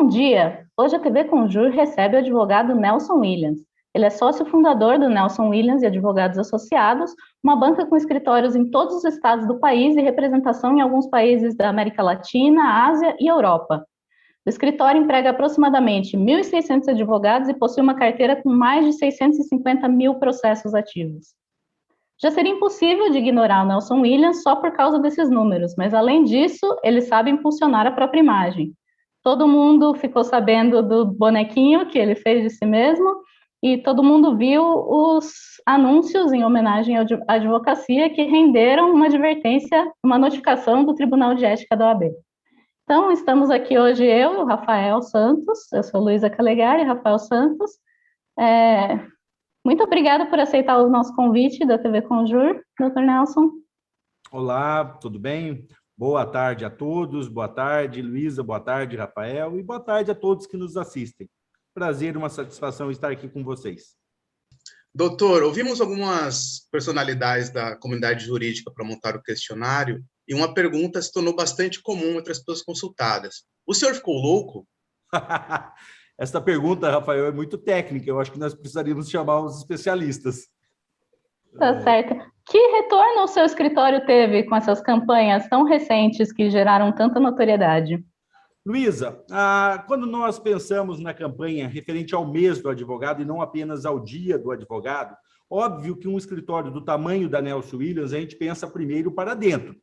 Bom dia! Hoje a TV Conjur recebe o advogado Nelson Williams. Ele é sócio fundador do Nelson Williams e Advogados Associados, uma banca com escritórios em todos os estados do país e representação em alguns países da América Latina, Ásia e Europa. O escritório emprega aproximadamente 1.600 advogados e possui uma carteira com mais de 650 mil processos ativos. Já seria impossível de ignorar o Nelson Williams só por causa desses números, mas além disso, ele sabe impulsionar a própria imagem. Todo mundo ficou sabendo do bonequinho que ele fez de si mesmo e todo mundo viu os anúncios em homenagem à advocacia que renderam uma advertência, uma notificação do Tribunal de Ética da OAB. Então, estamos aqui hoje eu, o Rafael Santos, eu sou Luísa Calegari, Rafael Santos. Muito obrigada por aceitar o nosso convite da TV Conjur, Dr. Nelson. Olá, tudo bem? Boa tarde a todos, boa tarde, Luísa, boa tarde, Rafael, e boa tarde a todos que nos assistem. Prazer, uma satisfação estar aqui com vocês. Doutor, ouvimos algumas personalidades da comunidade jurídica para montar o questionário e uma pergunta se tornou bastante comum entre as pessoas consultadas. O senhor ficou louco? Esta pergunta, Rafael, é muito técnica. Eu acho que nós precisaríamos chamar os especialistas. Tá certo. Que retorno o seu escritório teve com essas campanhas tão recentes que geraram tanta notoriedade? Luísa, quando nós pensamos na campanha referente ao mês do advogado e não apenas ao dia do advogado, óbvio que um escritório do tamanho da Nelson Williams, a gente pensa primeiro para dentro.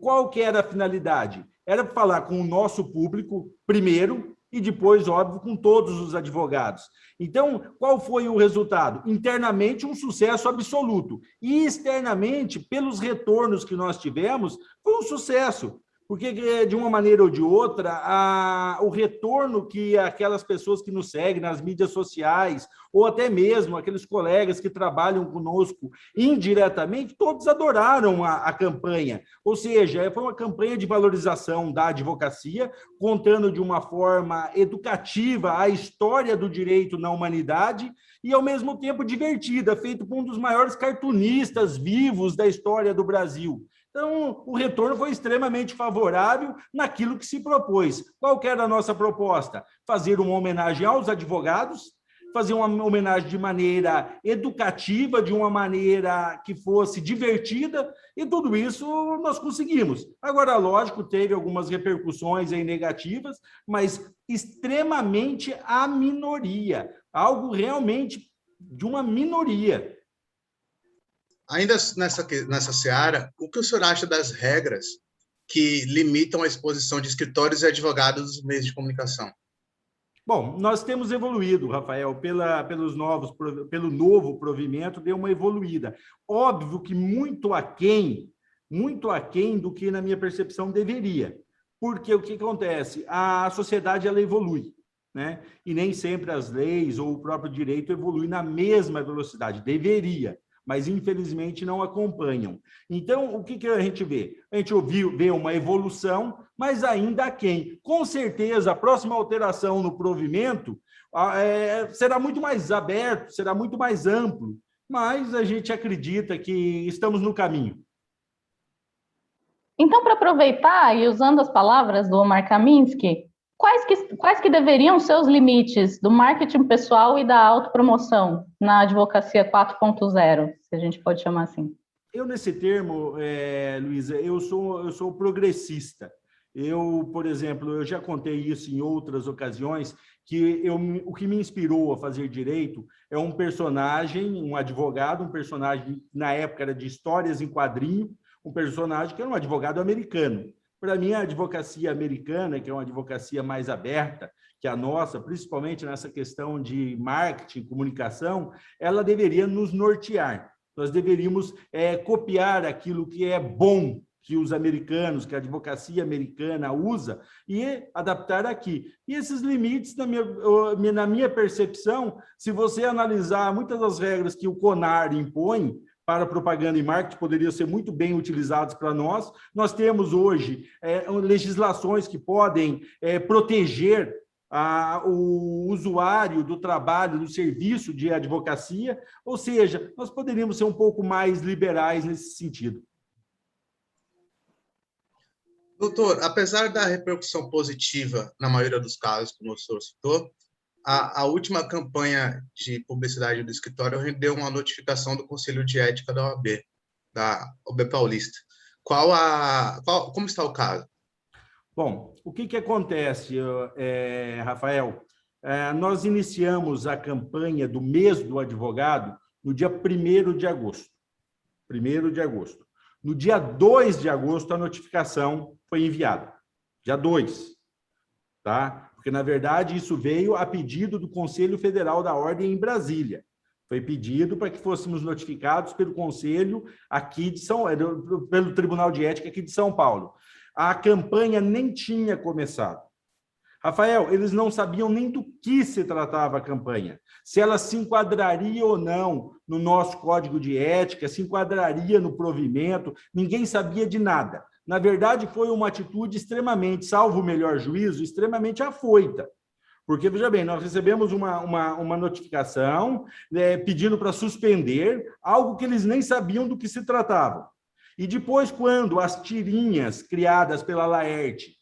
Qual que era a finalidade? Era falar com o nosso público primeiro e depois, óbvio, com todos os advogados. Então, qual foi o resultado? Internamente, um sucesso absoluto. E externamente, pelos retornos que nós tivemos, foi um sucesso. Porque, de uma maneira ou de outra, o retorno que aquelas pessoas que nos seguem nas mídias sociais, ou até mesmo aqueles colegas que trabalham conosco indiretamente, todos adoraram a campanha. Ou seja, foi uma campanha de valorização da advocacia, contando de uma forma educativa a história do direito na humanidade e, ao mesmo tempo, divertida, feito por um dos maiores cartunistas vivos da história do Brasil. Então, o retorno foi extremamente favorável naquilo que se propôs. Qual que era a nossa proposta? Fazer uma homenagem aos advogados, fazer uma homenagem de maneira educativa, de uma maneira que fosse divertida, e tudo isso nós conseguimos. Agora, lógico, teve algumas repercussões aí negativas, mas extremamente a minoria, algo realmente de uma minoria. Ainda nessa seara, o que o senhor acha das regras que limitam a exposição de escritórios e advogados nos meios de comunicação? Bom, nós temos evoluído, Rafael, pelo novo provimento, deu uma evoluída. Óbvio que muito aquém do que, na minha percepção, deveria. Porque o que acontece? A sociedade, ela evolui, né? E nem sempre as leis ou o próprio direito evoluem na mesma velocidade. Deveria, mas infelizmente não acompanham. Então, o que a gente vê? A gente vê uma evolução, mas ainda aquém. Com certeza, a próxima alteração no provimento será muito mais aberto, será muito mais amplo, mas a gente acredita que estamos no caminho. Então, para aproveitar e usando as palavras do Omar Kaminsky, quais que deveriam ser os limites do marketing pessoal e da autopromoção na advocacia 4.0, se a gente pode chamar assim? Eu, nesse termo, Luísa, eu sou progressista. Por exemplo, eu já contei isso em outras ocasiões, que o que me inspirou a fazer direito é um personagem, um advogado, um personagem, na época era de histórias em quadrinho, um personagem que era um advogado americano. Para mim, a advocacia americana, que é uma advocacia mais aberta que a nossa, principalmente nessa questão de marketing, comunicação, ela deveria nos nortear. Nós deveríamos copiar aquilo que é bom que os americanos, que a advocacia americana usa, e adaptar aqui. E esses limites, na minha percepção, se você analisar muitas das regras que o CONAR impõe, para propaganda e marketing, poderiam ser muito bem utilizados para nós. Nós temos hoje legislações que podem proteger o usuário do trabalho, do serviço de advocacia, ou seja, nós poderíamos ser um pouco mais liberais nesse sentido. Doutor, apesar da repercussão positiva na maioria dos casos, como o senhor citou, a última campanha de publicidade do escritório rendeu uma notificação do Conselho de Ética da OAB Paulista. Como está o caso? Bom, o que acontece, Rafael? Nós iniciamos a campanha do mês do advogado no dia 1º de agosto. 1º de agosto. No dia 2 de agosto, a notificação foi enviada. Dia 2, tá? Porque, na verdade, isso veio a pedido do Conselho Federal da Ordem em Brasília. Foi pedido para que fôssemos notificados pelo Conselho aqui de pelo Tribunal de Ética aqui de São Paulo. A campanha nem tinha começado. Rafael, eles não sabiam nem do que se tratava a campanha, se ela se enquadraria ou não no nosso código de ética, se enquadraria no provimento, ninguém sabia de nada. Na verdade, foi uma atitude extremamente, salvo o melhor juízo, extremamente afoita. Porque, veja bem, nós recebemos uma notificação pedindo para suspender algo que eles nem sabiam do que se tratava. E depois, quando as tirinhas criadas pela Laerte,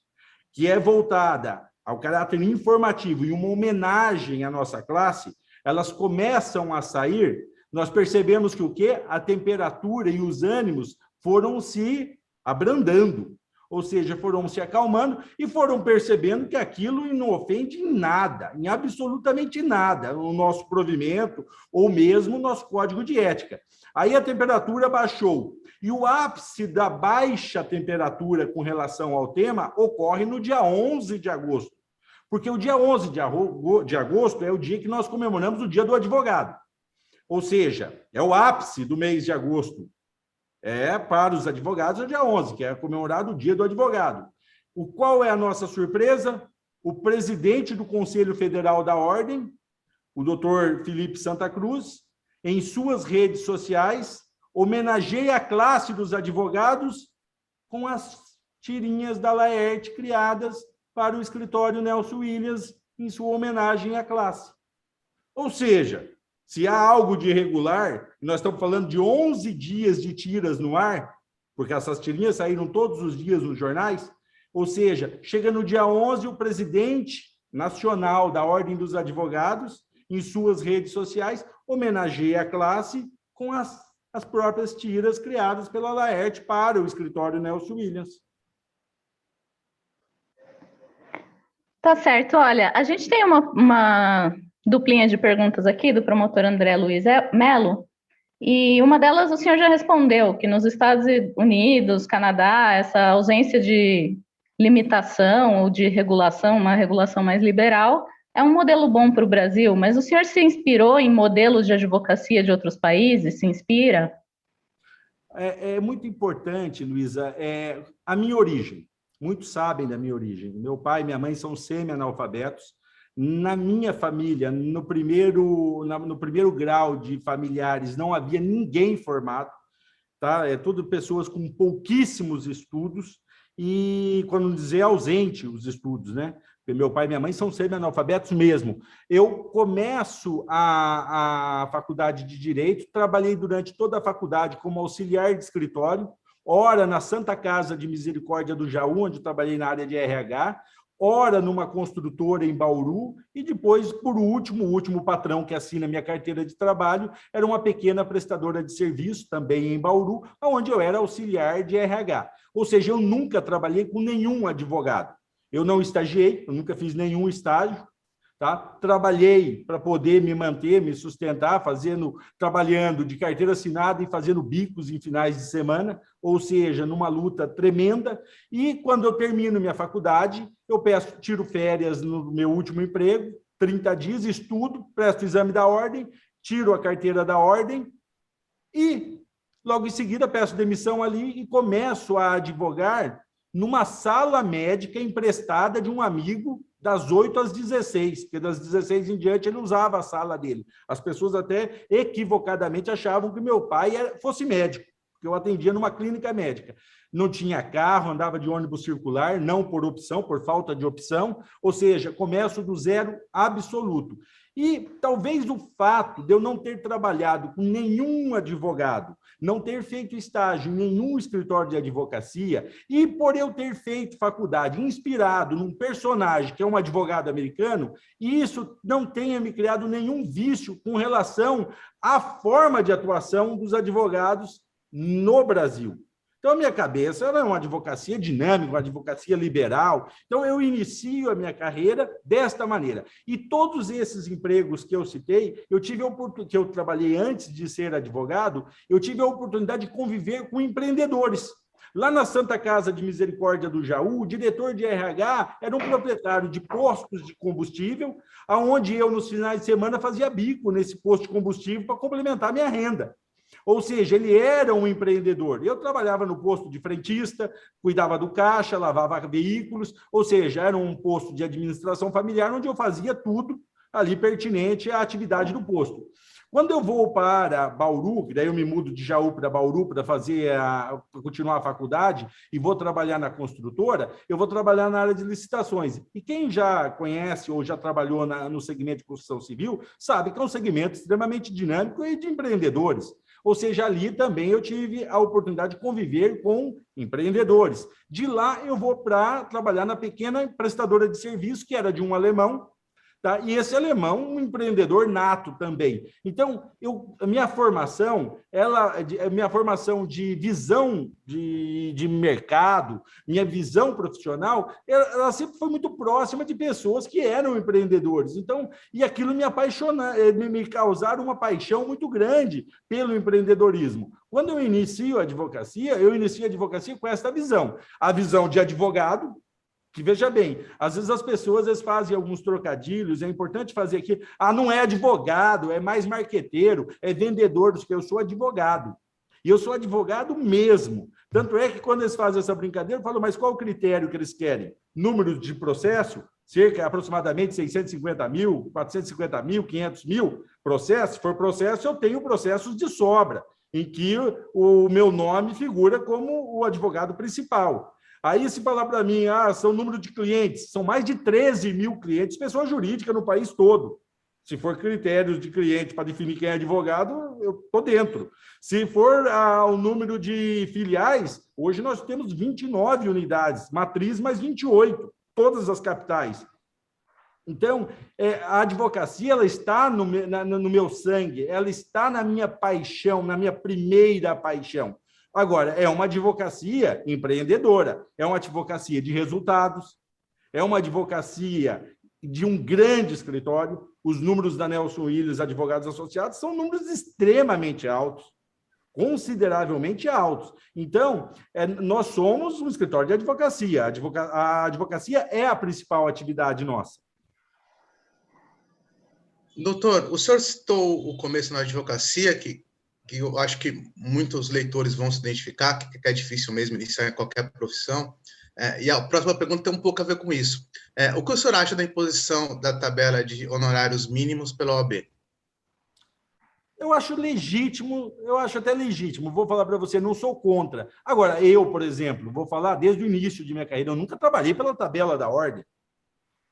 que é voltada ao caráter informativo e uma homenagem à nossa classe, elas começam a sair, nós percebemos que o quê? A temperatura e os ânimos foram se abrandando, ou seja, foram se acalmando e foram percebendo que aquilo não ofende em nada, em absolutamente nada, no nosso provimento ou mesmo no nosso código de ética. Aí a temperatura baixou. E o ápice da baixa temperatura com relação ao tema ocorre no dia 11 de agosto. Porque o dia 11 de agosto é o dia que nós comemoramos o Dia do Advogado. Ou seja, é o ápice do mês de agosto. Para os advogados, é o dia 11, que é comemorado o Dia do Advogado. Qual é a nossa surpresa? O presidente do Conselho Federal da Ordem, o doutor Felipe Santa Cruz, em suas redes sociais, homenageia a classe dos advogados com as tirinhas da Laerte criadas para o escritório Nelson Williams em sua homenagem à classe. Ou seja, se há algo de irregular, nós estamos falando de 11 dias de tiras no ar, porque essas tirinhas saíram todos os dias nos jornais, ou seja, chega no dia 11, o presidente nacional da Ordem dos Advogados, em suas redes sociais, homenageia a classe com as próprias tiras criadas pela Laerte para o escritório Nelson Williams. Tá certo. Olha, a gente tem uma duplinha de perguntas aqui do promotor André Luiz Melo, e uma delas o senhor já respondeu, que nos Estados Unidos, Canadá, essa ausência de limitação ou de regulação, uma regulação mais liberal, é um modelo bom para o Brasil, mas o senhor se inspirou em modelos de advocacia de outros países? Se inspira? É muito importante, Luísa, a minha origem. Muitos sabem da minha origem. Meu pai e minha mãe são semi-analfabetos. Na minha família, no primeiro grau de familiares, não havia ninguém formado, tá? Tudo pessoas com pouquíssimos estudos e, quando dizer ausente os estudos, né? Porque meu pai e minha mãe são semi-analfabetos mesmo. Eu começo a faculdade de Direito, trabalhei durante toda a faculdade como auxiliar de escritório, ora na Santa Casa de Misericórdia do Jaú, onde trabalhei na área de RH, ora numa construtora em Bauru, e depois, por último, o último patrão que assina minha carteira de trabalho era uma pequena prestadora de serviço, também em Bauru, onde eu era auxiliar de RH. Ou seja, eu nunca trabalhei com nenhum advogado. Eu não estagiei, eu nunca fiz nenhum estágio, tá? Trabalhei para poder me manter, me sustentar, trabalhando de carteira assinada e fazendo bicos em finais de semana, ou seja, numa luta tremenda. E quando eu termino minha faculdade, eu tiro férias no meu último emprego, 30 dias, estudo, presto o exame da ordem, tiro a carteira da ordem e, logo em seguida, peço demissão ali e começo a advogar numa sala médica emprestada de um amigo das 8 às 16, porque das 16 em diante ele usava a sala dele. As pessoas até equivocadamente achavam que meu pai fosse médico, porque eu atendia numa clínica médica. Não tinha carro, andava de ônibus circular, não por opção, por falta de opção, ou seja, começo do zero absoluto. E talvez o fato de eu não ter trabalhado com nenhum advogado, não ter feito estágio em nenhum escritório de advocacia, e por eu ter feito faculdade inspirado num personagem que é um advogado americano, isso não tenha me criado nenhum vício com relação à forma de atuação dos advogados no Brasil. Então, a minha cabeça era uma advocacia dinâmica, uma advocacia liberal. Então, eu inicio a minha carreira desta maneira. E todos esses empregos que eu citei, que eu trabalhei antes de ser advogado, eu tive a oportunidade de conviver com empreendedores. Lá na Santa Casa de Misericórdia do Jaú, o diretor de RH era um proprietário de postos de combustível, onde eu, nos finais de semana, fazia bico nesse posto de combustível para complementar a minha renda. Ou seja, ele era um empreendedor. Eu trabalhava no posto de frentista, cuidava do caixa, lavava veículos, ou seja, era um posto de administração familiar onde eu fazia tudo ali pertinente à atividade do posto. Quando eu vou para Bauru, daí eu me mudo de Jaú para Bauru para continuar a faculdade e vou trabalhar na construtora, eu vou trabalhar na área de licitações. E quem já conhece ou já trabalhou no segmento de construção civil, sabe que é um segmento extremamente dinâmico e de empreendedores. Ou seja, ali também eu tive a oportunidade de conviver com empreendedores. De lá eu vou para trabalhar na pequena prestadora de serviço, que era de um alemão, tá? E esse alemão, um empreendedor nato também. Então, a minha formação de visão de mercado, minha visão profissional, ela sempre foi muito próxima de pessoas que eram empreendedores. Então, e aquilo me causaram uma paixão muito grande pelo empreendedorismo. Quando eu inicio a advocacia com essa visão. A visão de advogado, que, veja bem, às vezes as pessoas fazem alguns trocadilhos, é importante fazer aqui, não é advogado, é mais marqueteiro, é vendedor dos que eu sou advogado. E eu sou advogado mesmo. Tanto é que quando eles fazem essa brincadeira, eu falo, mas qual o critério que eles querem? Número de processo? Aproximadamente 650 mil, 450 mil, 500 mil processos? Se for processo, eu tenho processos de sobra, em que o meu nome figura como o advogado principal. Aí, se falar para mim, são número de clientes, são mais de 13 mil clientes, pessoa jurídica no país todo. Se for critérios de cliente para definir quem é advogado, eu estou dentro. Se for o número de filiais, hoje nós temos 29 unidades, matriz mais 28, todas as capitais. Então, a advocacia ela está no meu sangue, ela está na minha paixão, na minha primeira paixão. Agora, é uma advocacia empreendedora, é uma advocacia de resultados, é uma advocacia de um grande escritório. Os números da Nelson Williams Advogados Associados são números extremamente altos, consideravelmente altos. Então, nós somos um escritório de advocacia. A advocacia é a principal atividade nossa. Doutor, o senhor citou o começo na advocacia, que eu acho que muitos leitores vão se identificar, que é difícil mesmo iniciar em qualquer profissão. E a próxima pergunta tem um pouco a ver com isso. O que o senhor acha da imposição da tabela de honorários mínimos pela OAB? Eu acho legítimo, eu acho até legítimo. Vou falar para você, não sou contra. Agora, eu, por exemplo, vou falar desde o início de minha carreira, eu nunca trabalhei pela tabela da ordem.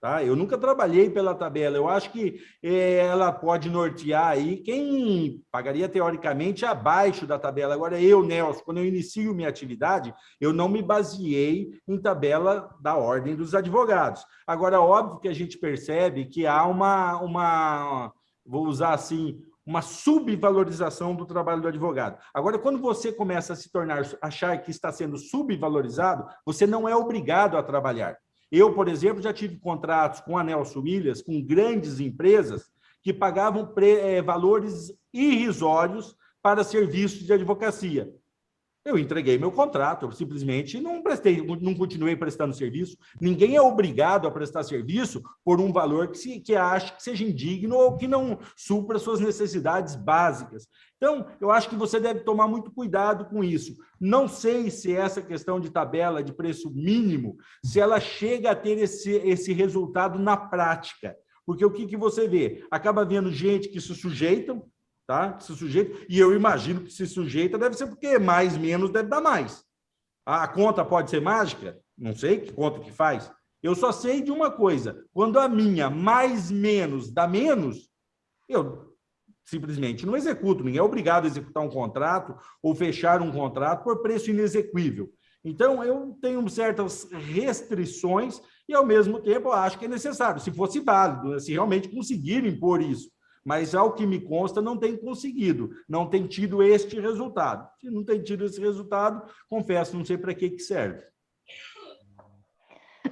Tá? Eu nunca trabalhei pela tabela. Eu acho que ela pode nortear aí quem pagaria teoricamente abaixo da tabela. Agora, Nelson, quando eu inicio minha atividade, eu não me baseei em tabela da ordem dos advogados. Agora, óbvio que a gente percebe que há vou usar assim, uma subvalorização do trabalho do advogado. Agora, quando você começa a achar que está sendo subvalorizado, você não é obrigado a trabalhar. Eu, por exemplo, já tive contratos com a Nelson Williams, com grandes empresas que pagavam valores irrisórios para serviços de advocacia. Eu entreguei meu contrato, eu simplesmente não continuei prestando serviço. Ninguém é obrigado a prestar serviço por um valor que acha que seja indigno ou que não supra suas necessidades básicas. Então, eu acho que você deve tomar muito cuidado com isso. Não sei se essa questão de tabela de preço mínimo, se ela chega a ter esse resultado na prática. Porque o que você vê? Acaba vendo gente que se sujeitam, tá? Se sujeita, e eu imagino que se sujeita deve ser porque mais, menos deve dar mais. A conta pode ser mágica? Não sei que conta que faz. Eu só sei de uma coisa, quando a minha mais, menos dá menos, eu simplesmente não executo. Ninguém é obrigado a executar um contrato ou fechar um contrato por preço inexequível. Então, eu tenho certas restrições e, ao mesmo tempo, eu acho que é necessário, se fosse válido, se realmente conseguirem impor isso. Mas, ao que me consta, não tem conseguido, não tem tido este resultado. Se não tem tido esse resultado, confesso, não sei para que serve.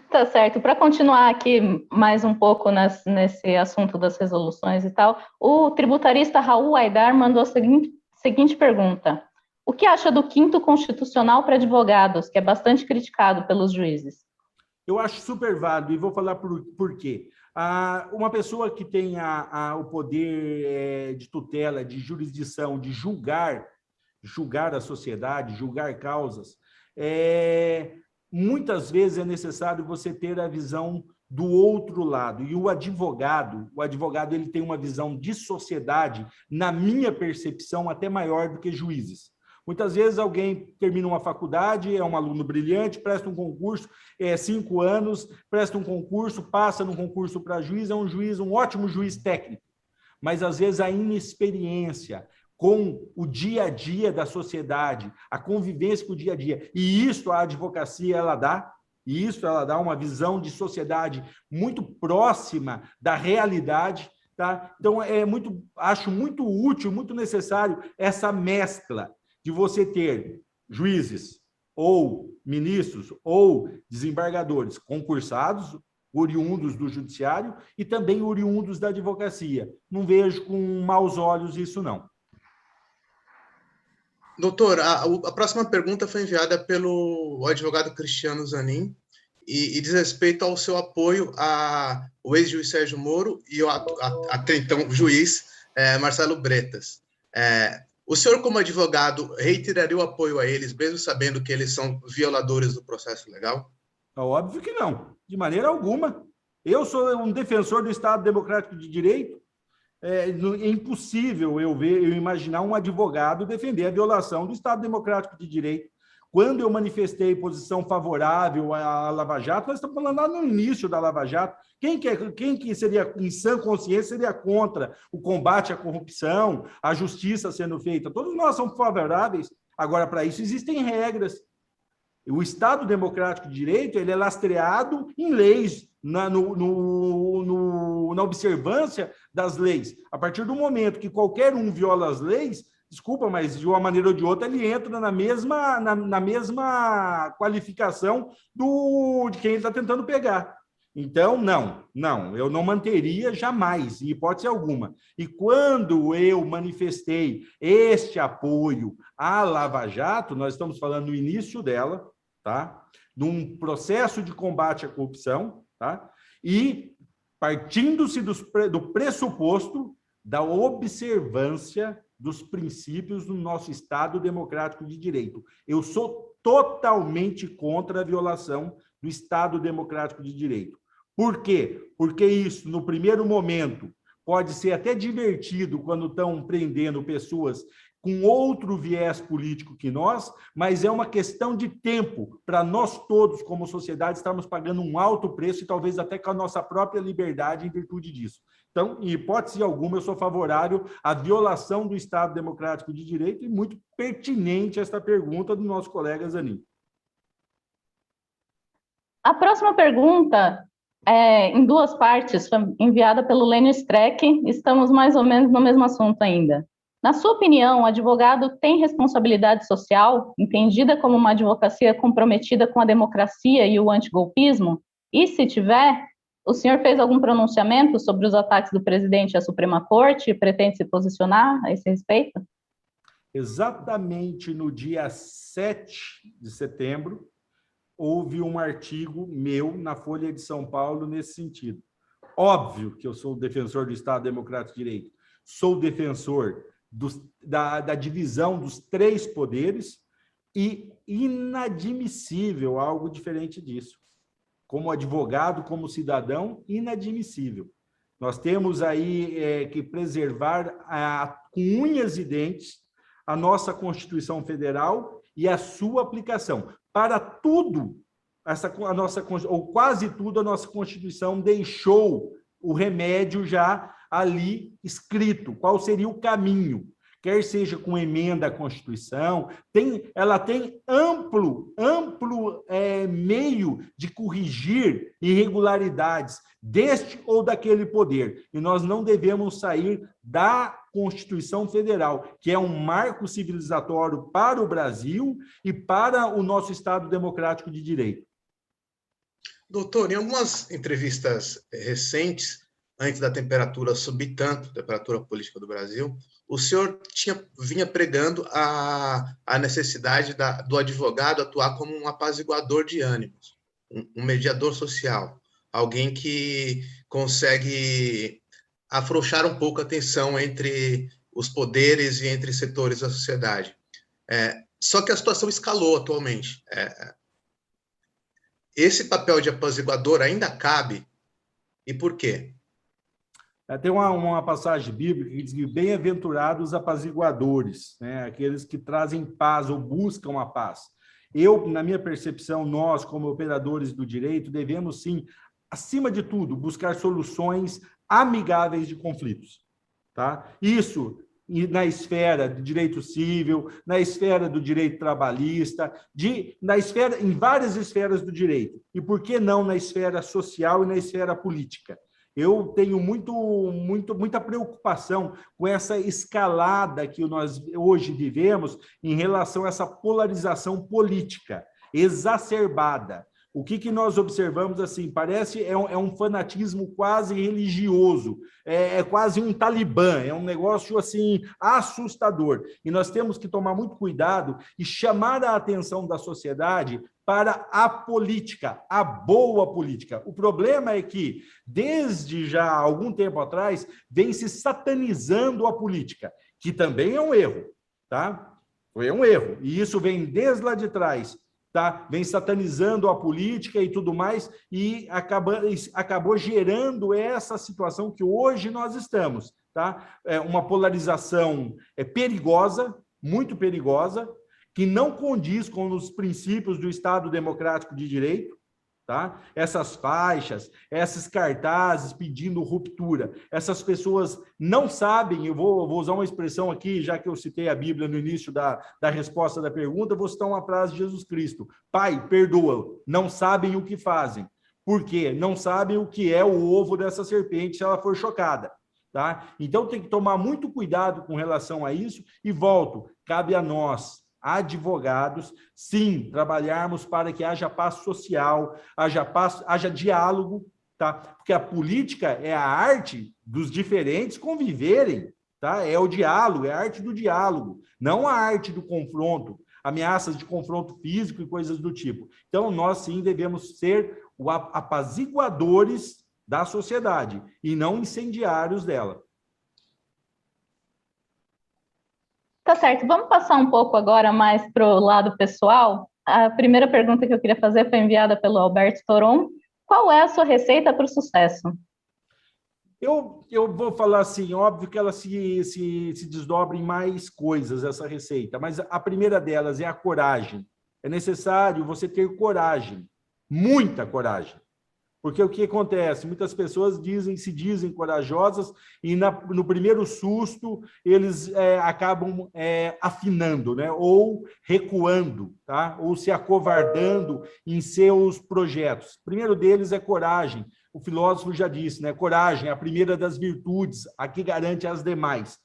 Tá certo. Para continuar aqui mais um pouco nesse assunto das resoluções e tal, o tributarista Raul Aidar mandou a seguinte pergunta. O que acha do 5º Constitucional para advogados, que é bastante criticado pelos juízes? Eu acho super válido e vou falar por quê. Uma pessoa que tem o poder de tutela, de jurisdição, de julgar a sociedade, julgar causas, muitas vezes é necessário você ter a visão do outro lado. E o advogado ele tem uma visão de sociedade, na minha percepção, até maior do que juízes. Muitas vezes alguém termina uma faculdade, é um aluno brilhante, presta um concurso, 5 anos, presta um concurso, passa no concurso para juiz, é um ótimo juiz técnico. Mas, às vezes, a inexperiência com o dia a dia da sociedade, a convivência com o dia a dia, e isso a advocacia ela dá uma visão de sociedade muito próxima da realidade, tá? Então, acho muito útil, muito necessário essa mescla de você ter juízes ou ministros ou desembargadores concursados, oriundos do judiciário e também oriundos da advocacia. Não vejo com maus olhos isso, não. Doutor, a próxima pergunta foi enviada pelo advogado Cristiano Zanin e diz respeito ao seu apoio ao ex-juiz Sérgio Moro e até então juiz Marcelo Bretas. O senhor, como advogado, reiteraria o apoio a eles, mesmo sabendo que eles são violadores do processo legal? Óbvio que não, de maneira alguma. Eu sou um defensor do Estado Democrático de Direito. É impossível eu imaginar um advogado defender a violação do Estado Democrático de Direito. Quando eu manifestei posição favorável à Lava Jato, nós estamos falando lá no início da Lava Jato. Quem que seria, em sã consciência, seria contra o combate à corrupção, a justiça sendo feita? Todos nós somos favoráveis. Agora, para isso, existem regras. O Estado Democrático de Direito ele é lastreado em leis, na observância das leis. A partir do momento que qualquer um viola as leis, desculpa, mas de uma maneira ou de outra ele entra na mesma qualificação de quem ele está tentando pegar. Então, não, eu não manteria jamais, em hipótese alguma. E quando eu manifestei este apoio à Lava Jato, nós estamos falando no início dela, tá? Num processo de combate à corrupção, tá? E partindo-se do pressuposto da observância dos princípios do nosso Estado Democrático de Direito. Eu sou totalmente contra a violação do Estado Democrático de Direito. Por quê? Porque isso, no primeiro momento, pode ser até divertido quando estão prendendo pessoas com outro viés político que nós, mas é uma questão de tempo para nós todos, como sociedade, estarmos pagando um alto preço e talvez até com a nossa própria liberdade em virtude disso. Então, em hipótese alguma, eu sou favorável à violação do Estado Democrático de Direito e muito pertinente esta pergunta do nosso colega Zanin. A próxima pergunta em 2 partes, foi enviada pelo Lênio Streck, estamos mais ou menos no mesmo assunto ainda. Na sua opinião, o advogado tem responsabilidade social, entendida como uma advocacia comprometida com a democracia e o antigolpismo? E, se tiver, o senhor fez algum pronunciamento sobre os ataques do presidente à Suprema Corte e pretende se posicionar a esse respeito? Exatamente no dia 7 de setembro, houve um artigo meu na Folha de São Paulo nesse sentido. Óbvio que eu sou defensor do Estado Democrático de Direito, sou defensor da divisão dos 3 poderes e inadmissível algo diferente disso. Como advogado, como cidadão, inadmissível. Nós temos aí que preservar com unhas e dentes a nossa Constituição Federal e a sua aplicação. Para tudo, ou quase tudo, a nossa Constituição deixou o remédio já ali escrito qual seria o caminho, quer seja com emenda à Constituição, ela tem amplo meio de corrigir irregularidades deste ou daquele poder. E nós não devemos sair da Constituição Federal, que é um marco civilizatório para o Brasil e para o nosso Estado democrático de direito. Doutor, em algumas entrevistas recentes, antes da temperatura subir tanto, temperatura política do Brasil, o senhor vinha pregando a necessidade do advogado atuar como um apaziguador de ânimos, um mediador social, alguém que consegue afrouxar um pouco a tensão entre os poderes e entre setores da sociedade. Só que a situação escalou atualmente. Esse papel de apaziguador ainda cabe? E por quê? Tem uma passagem bíblica que diz que bem-aventurados os apaziguadores, né? Aqueles que trazem paz ou buscam a paz. Na minha percepção, nós, como operadores do direito, devemos, sim, acima de tudo, buscar soluções amigáveis de conflitos. Tá? Isso na esfera do direito civil, na esfera do direito trabalhista, em várias esferas do direito. E por que não na esfera social e na esfera política? Eu tenho muita preocupação com essa escalada que nós hoje vivemos em relação a essa polarização política exacerbada. O que nós observamos, assim, parece um fanatismo quase religioso, é quase um talibã, é um negócio, assim, assustador. E nós temos que tomar muito cuidado e chamar a atenção da sociedade para a política, a boa política. O problema é que, desde já algum tempo atrás, vem se satanizando a política, que também é um erro, tá? Foi um erro. E isso vem desde lá de trás. Tá? Vem satanizando a política e tudo mais, e acabou gerando essa situação que hoje nós estamos. Tá? Uma polarização perigosa, muito perigosa, que não condiz com os princípios do Estado democrático de direito. Tá? Essas faixas, esses cartazes pedindo ruptura, essas pessoas não sabem, eu vou usar uma expressão aqui, já que eu citei a Bíblia no início da resposta da pergunta, vou citar uma frase de Jesus Cristo: Pai, perdoa, não sabem o que fazem. Por quê? Não sabem o que é o ovo dessa serpente se ela for chocada. Tá? Então tem que tomar muito cuidado com relação a isso, e volto, cabe a nós, advogados, sim, trabalharmos para que haja paz social, haja diálogo, tá? Porque a política é a arte dos diferentes conviverem, tá? É o diálogo, é a arte do diálogo, não a arte do confronto, ameaças de confronto físico e coisas do tipo. Então, nós, sim, devemos ser os apaziguadores da sociedade e não incendiários dela. Tá certo, vamos passar um pouco agora mais para o lado pessoal. A primeira pergunta que eu queria fazer foi enviada pelo Alberto Toron. Qual é a sua receita para o sucesso? Eu vou falar assim, óbvio que ela se desdobra em mais coisas, essa receita, mas a primeira delas é a coragem. É necessário você ter coragem, muita coragem. Porque o que acontece? Muitas pessoas se dizem corajosas e no primeiro susto eles acabam afinando, né? Ou recuando, tá? Ou se acovardando em seus projetos. O primeiro deles é coragem. O filósofo já disse, né? Coragem é a primeira das virtudes, a que garante as demais.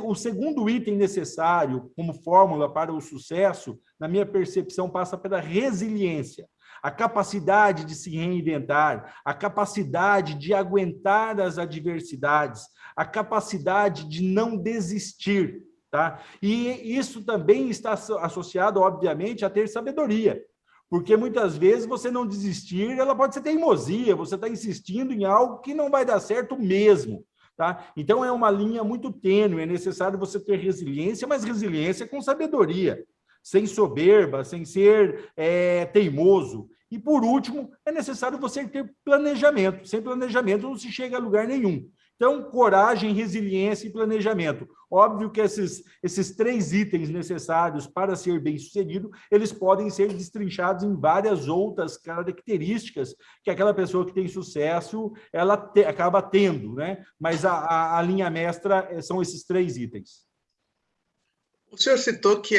O segundo item necessário como fórmula para o sucesso, na minha percepção, passa pela resiliência. A capacidade de se reinventar, a capacidade de aguentar as adversidades, a capacidade de não desistir, tá? E isso também está associado, obviamente, a ter sabedoria, porque muitas vezes você não desistir, ela pode ser teimosia, você está insistindo em algo que não vai dar certo mesmo, tá? Então é uma linha muito tênue, é necessário você ter resiliência, mas resiliência com sabedoria, sem soberba, sem ser teimoso. E, por último, é necessário você ter planejamento. Sem planejamento não se chega a lugar nenhum. Então, coragem, resiliência e planejamento. Óbvio que esses 3 itens necessários para ser bem-sucedido, eles podem ser destrinchados em várias outras características que aquela pessoa que tem sucesso, ela acaba tendo, né? Mas a linha mestra são esses 3 itens. O senhor citou que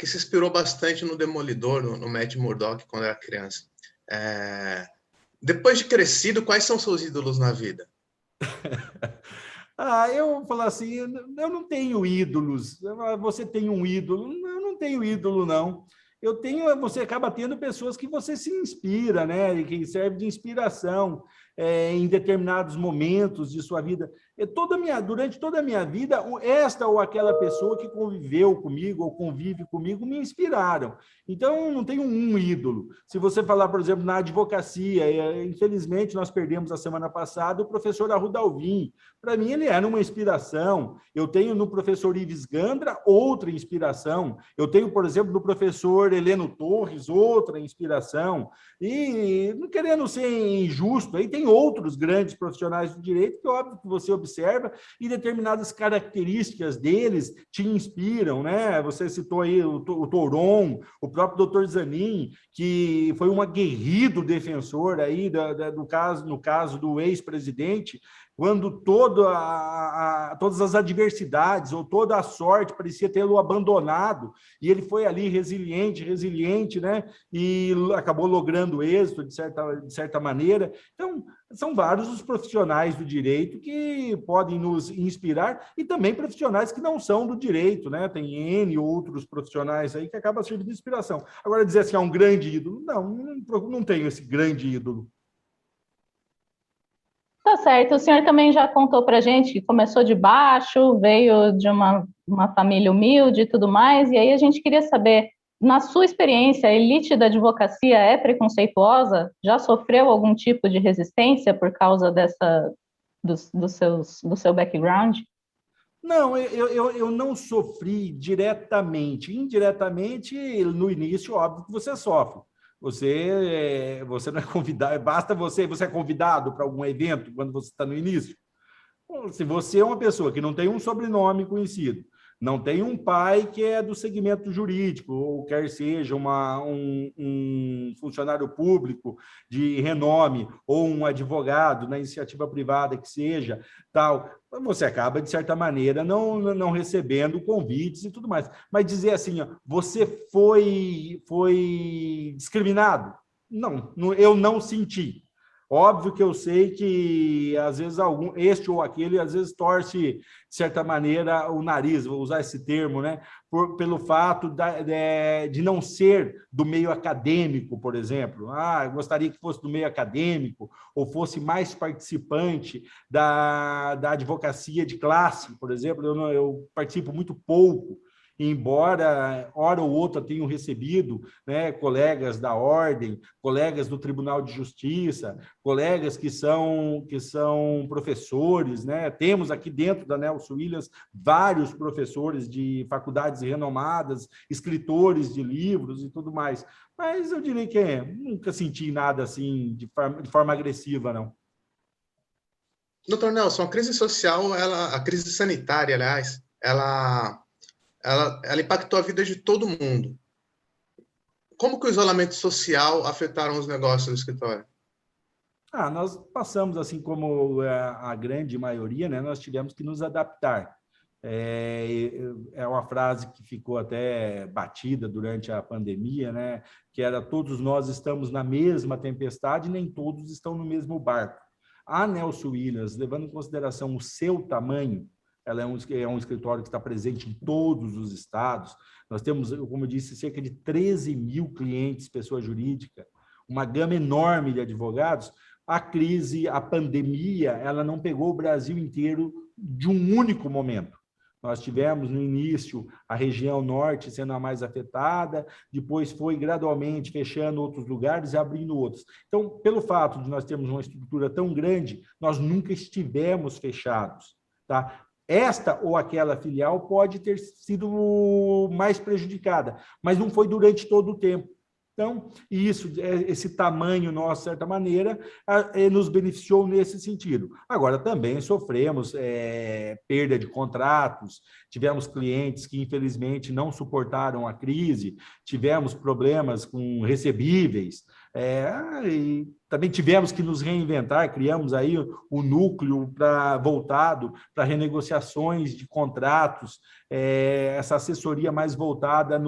se inspirou bastante no Demolidor, no Matt Murdock, quando era criança. Depois de crescido, quais são seus ídolos na vida? Eu vou falar assim, eu não tenho ídolos. Você tem um ídolo? Eu não tenho ídolo, não. Você acaba tendo pessoas que você se inspira, né? E que serve de inspiração em determinados momentos de sua vida. Durante toda a minha vida, esta ou aquela pessoa que conviveu comigo ou convive comigo me inspiraram. Então, não tenho um ídolo. Se você falar, por exemplo, na advocacia, infelizmente, nós perdemos a semana passada o professor Arruda Alvim. Para mim, ele era uma inspiração. Eu tenho no professor Ives Gandra outra inspiração. Eu tenho, por exemplo, no professor Heleno Torres outra inspiração. E, não querendo ser injusto, aí tem outros grandes profissionais do direito que, óbvio, que você observa e determinadas características deles te inspiram, né? Você citou aí o Toron, o próprio doutor Zanin, que foi um aguerrido defensor aí no caso do ex-presidente, quando todas as adversidades ou toda a sorte parecia tê-lo abandonado, e ele foi ali resiliente, né? E acabou logrando êxito, de certa maneira. Então, são vários os profissionais do direito que podem nos inspirar, e também profissionais que não são do direito, né? Tem N outros profissionais aí que acabam servindo de inspiração. Agora, dizer assim, um grande ídolo, não tenho esse grande ídolo. Tá certo. O senhor também já contou para a gente que começou de baixo, veio de uma família humilde e tudo mais, e aí a gente queria saber, na sua experiência, a elite da advocacia é preconceituosa? Já sofreu algum tipo de resistência por causa do seu background? Não, eu não sofri diretamente. Indiretamente, no início, óbvio que você sofre. Você não é convidado, você é convidado para algum evento quando você está no início. Se você é uma pessoa que não tem um sobrenome conhecido, não tem um pai que é do segmento jurídico, ou quer seja um funcionário público de renome, ou um advogado na iniciativa privada que seja, tal, você acaba, de certa maneira, não recebendo convites e tudo mais. Mas dizer assim, ó, você foi discriminado? Não, eu não senti. Óbvio que eu sei que, às vezes, este ou aquele, às vezes, torce, de certa maneira, o nariz, vou usar esse termo, né? Pelo fato de não ser do meio acadêmico, por exemplo. Eu gostaria que fosse do meio acadêmico, ou fosse mais participante da advocacia de classe, por exemplo. Eu participo muito pouco, embora, hora ou outra, tenham recebido, né, colegas da ordem, colegas do Tribunal de Justiça, colegas que são professores, né? Temos aqui dentro da Nelson Williams vários professores de faculdades renomadas, escritores de livros e tudo mais. Mas eu diria que nunca senti nada assim de forma agressiva, não. Doutor Nelson, a crise social, a crise sanitária, aliás, ela impactou a vida de todo mundo. Como que o isolamento social afetaram os negócios do escritório? Nós passamos, assim como a grande maioria, né? Nós tivemos que nos adaptar. É uma frase que ficou até batida durante a pandemia, né? Que era: todos nós estamos na mesma tempestade, nem todos estão no mesmo barco. A Nelson Williams, levando em consideração o seu tamanho, ela é um escritório que está presente em todos os estados. Nós temos, como eu disse, cerca de 13 mil clientes, pessoa jurídica, uma gama enorme de advogados. A crise, a pandemia, ela não pegou o Brasil inteiro de um único momento. Nós tivemos, no início, a região norte sendo a mais afetada, depois foi gradualmente fechando outros lugares e abrindo outros. Então, pelo fato de nós termos uma estrutura tão grande, nós nunca estivemos fechados, tá? Esta ou aquela filial pode ter sido mais prejudicada, mas não foi durante todo o tempo. Então, isso, esse tamanho nosso, de certa maneira, nos beneficiou nesse sentido. Agora, também sofremos perda de contratos, tivemos clientes que, infelizmente, não suportaram a crise, tivemos problemas com recebíveis, e também tivemos que nos reinventar, criamos aí o núcleo voltado para renegociações de contratos, essa assessoria mais voltada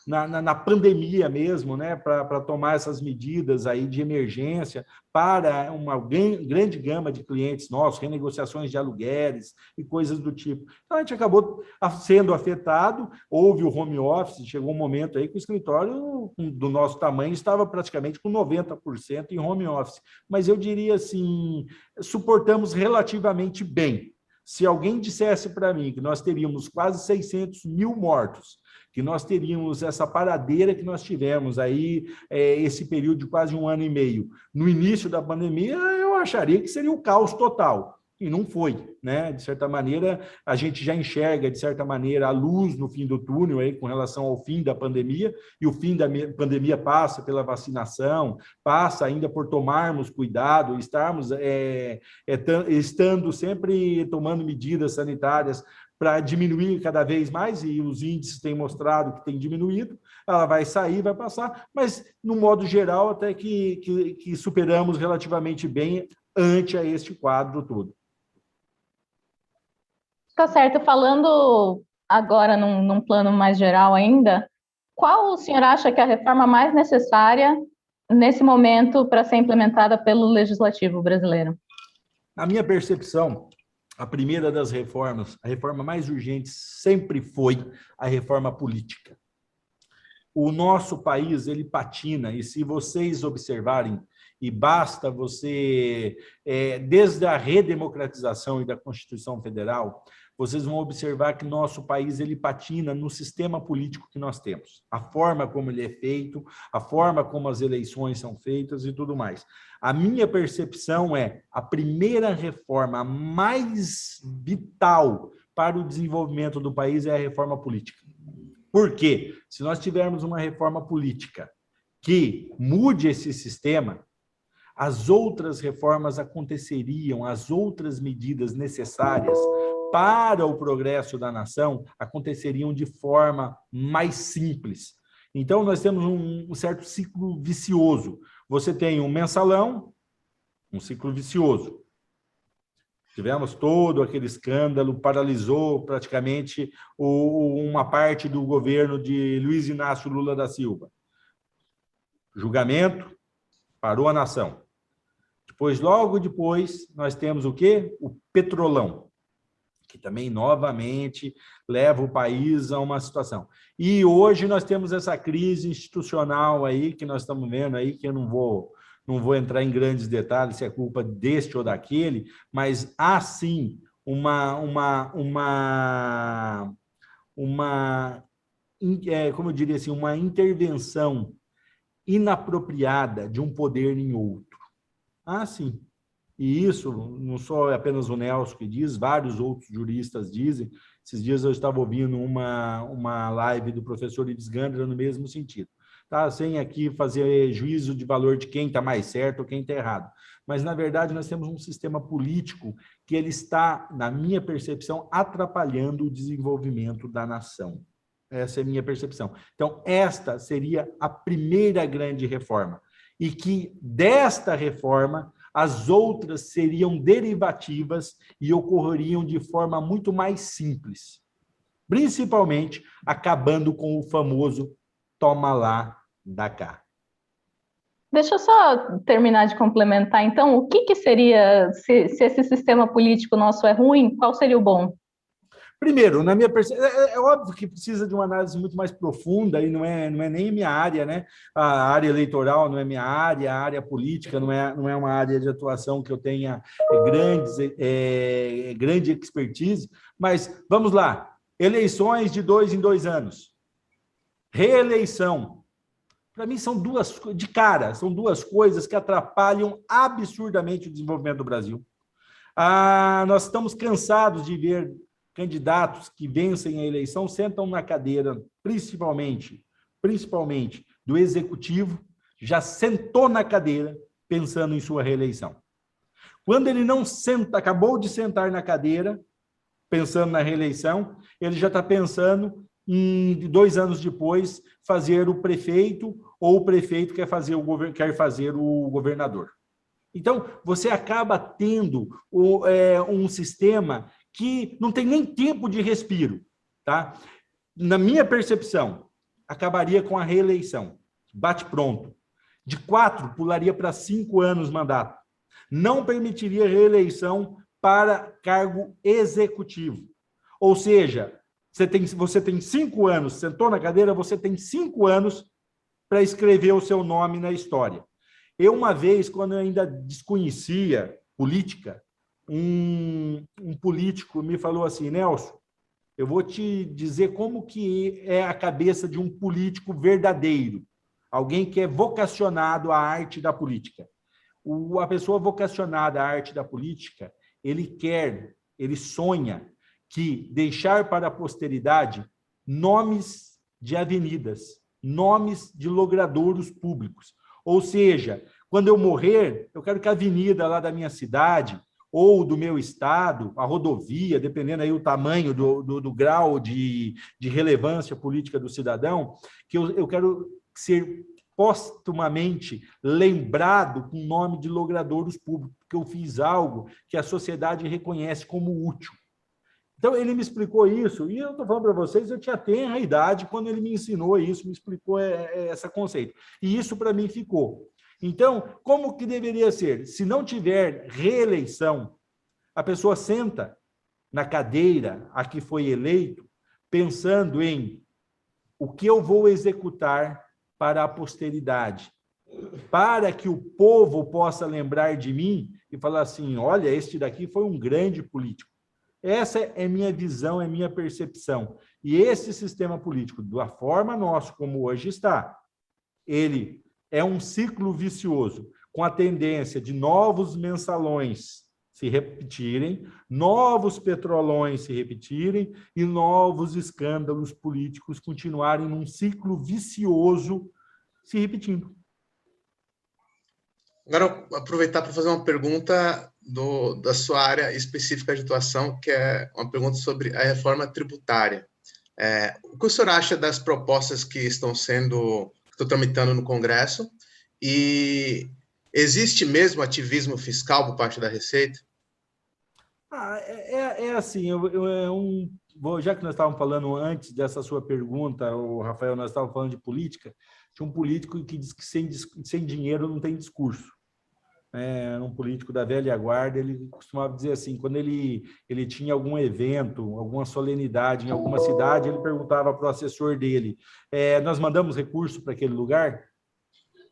na pandemia mesmo, né, para tomar essas medidas aí de emergência para uma grande gama de clientes nossos, renegociações de aluguéis e coisas do tipo. Então, a gente acabou sendo afetado, houve o home office, chegou um momento aí que o escritório do nosso tamanho estava praticamente com 90% em home office, mas eu diria assim, suportamos relativamente bem. Se alguém dissesse para mim que nós teríamos quase 600 mil mortos, que nós teríamos essa paradeira que nós tivemos aí, esse período de quase 1 ano e meio, no início da pandemia, eu acharia que seria um caos total. E não foi, né? De certa maneira, a gente já enxerga, de certa maneira, a luz no fim do túnel aí, com relação ao fim da pandemia, e o fim da pandemia passa pela vacinação, passa ainda por tomarmos cuidado, estando sempre tomando medidas sanitárias para diminuir cada vez mais, e os índices têm mostrado que tem diminuído, ela vai sair, vai passar, mas, no modo geral, até que superamos relativamente bem ante a este quadro todo. Tá certo. Falando agora num plano mais geral ainda, qual o senhor acha que é a reforma mais necessária nesse momento para ser implementada pelo Legislativo brasileiro? Na minha percepção, a primeira das reformas, a reforma mais urgente sempre foi a reforma política. O nosso país, ele patina, e se vocês observarem, e basta você, desde a redemocratização e da Constituição Federal, vocês vão observar que nosso país ele patina no sistema político que nós temos. A forma como ele é feito, a forma como as eleições são feitas e tudo mais. A minha percepção é a primeira reforma mais vital para o desenvolvimento do país é a reforma política. Por quê? Se nós tivermos uma reforma política que mude esse sistema, as outras reformas aconteceriam, as outras medidas necessárias para o progresso da nação aconteceriam de forma mais simples. Então, nós temos um certo ciclo vicioso. Você tem um mensalão, um ciclo vicioso. Tivemos todo aquele escândalo, paralisou praticamente uma parte do governo de Luiz Inácio Lula da Silva. Julgamento, parou a nação. Logo depois, nós temos o quê? O petrolão, que também, novamente, leva o país a uma situação. E hoje nós temos essa crise institucional aí, que nós estamos vendo aí, que eu não vou entrar em grandes detalhes se é culpa deste ou daquele, mas há sim como eu diria assim, uma intervenção inapropriada de um poder em outro. Ah, sim. E isso não só é apenas o Nelson que diz, vários outros juristas dizem. Esses dias eu estava ouvindo uma live do professor Ives Gandra no mesmo sentido. Tá? Sem aqui fazer juízo de valor de quem está mais certo ou quem está errado. Mas, na verdade, nós temos um sistema político que ele está, na minha percepção, atrapalhando o desenvolvimento da nação. Essa é a minha percepção. Então, esta seria a primeira grande reforma. E que desta reforma, as outras seriam derivativas e ocorreriam de forma muito mais simples. Principalmente acabando com o famoso toma lá, dá cá. Deixa eu só terminar de complementar, então, o que seria, se esse sistema político nosso é ruim, qual seria o bom? Primeiro, na minha percepção, é óbvio que precisa de uma análise muito mais profunda, e não é nem minha área, né? A área eleitoral não é minha área, a área política não é uma área de atuação que eu tenha grande expertise, mas vamos lá, eleições de 2 em 2 anos, reeleição, para mim são duas coisas que atrapalham absurdamente o desenvolvimento do Brasil. Nós estamos cansados de ver candidatos que vencem a eleição sentam na cadeira, principalmente principalmente do executivo, já sentou na cadeira pensando em sua reeleição. Quando ele não senta, acabou de sentar na cadeira, pensando na reeleição, ele já está pensando em 2 anos depois fazer o prefeito, ou o prefeito quer fazer o governador. Então, você acaba tendo um sistema que não tem nem tempo de respiro, tá? Na minha percepção, acabaria com a reeleição. Bate pronto. De 4, pularia para 5 anos mandato. Não permitiria reeleição para cargo executivo. Ou seja, você tem 5 anos, sentou na cadeira, você tem 5 anos para escrever o seu nome na história. Eu, uma vez, quando eu ainda desconhecia política, um político me falou assim: Nelson, eu vou te dizer como que é a cabeça de um político verdadeiro, alguém que é vocacionado à arte da política. A pessoa vocacionada à arte da política, ele sonha que deixar para a posteridade nomes de avenidas, nomes de logradouros públicos. Ou seja, quando eu morrer, eu quero que a avenida lá da minha cidade ou do meu estado, a rodovia, dependendo aí o tamanho do grau de relevância política do cidadão, que eu quero ser postumamente lembrado com o nome de logradouros públicos, porque eu fiz algo que a sociedade reconhece como útil. Então, ele me explicou isso, e eu estou falando para vocês, eu tinha tenra idade quando ele me ensinou isso, me explicou esse conceito. E isso, para mim, ficou. Então, como que deveria ser? Se não tiver reeleição, a pessoa senta na cadeira a que foi eleito, pensando em o que eu vou executar para a posteridade, para que o povo possa lembrar de mim e falar assim: olha, este daqui foi um grande político. Essa é minha visão, é minha percepção. E esse sistema político, da forma nossa como hoje está, ele é um ciclo vicioso, com a tendência de novos mensalões se repetirem, novos petrolões se repetirem e novos escândalos políticos continuarem num ciclo vicioso se repetindo. Agora, aproveitar para fazer uma pergunta da sua área específica de atuação, que é uma pergunta sobre a reforma tributária. O que o senhor acha das propostas que estão tramitando no Congresso? E existe mesmo ativismo fiscal por parte da Receita? Assim, já que nós estávamos falando antes dessa sua pergunta, Rafael, nós estávamos falando de política, tinha um político que diz que sem dinheiro não tem discurso. Um político da velha guarda, ele costumava dizer assim, quando ele tinha algum evento, alguma solenidade em alguma cidade, ele perguntava para o assessor dele: nós mandamos recurso para aquele lugar?